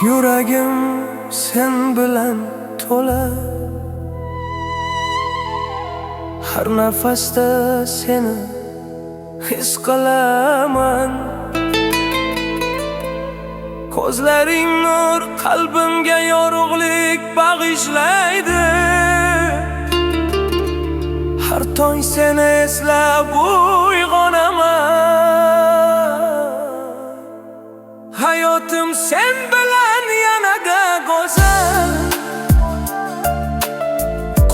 Yuragim sen bilan to'la, har nafasda seni his qilaman. Ko'zlaring nur, qalbimga yorug'lik bag'ishlaydi. Har tong seni eslab uyg'onaman. Hayotim sen bilan yanada go'zal.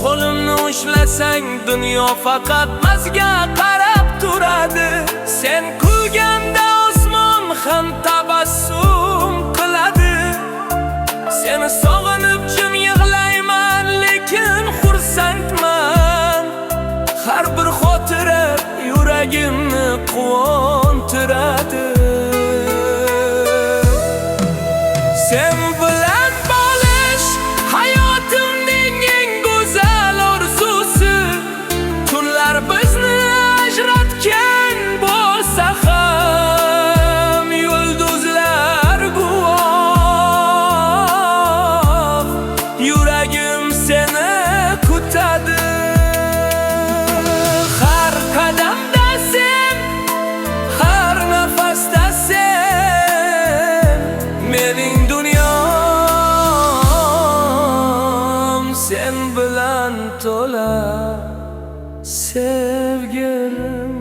Qo'limni ushlasang dunyo faqat bizga qarab turadi. Sen kulganda osmon ham tabassum qiladi. Seni sog'inib jim yig'layman, lekin xursandman. Har bir xotira yuragimni quvontiradi. Sen bilan bo'lish hayotimning eng go'zal orzusi. Tunlar bizni ajratgan bo'lsa ham, yulduzlar guvoh. Yuragim seni kutadi. Har qadamda sen, har nafasda sen, mening sen bilan to'la sevgilim.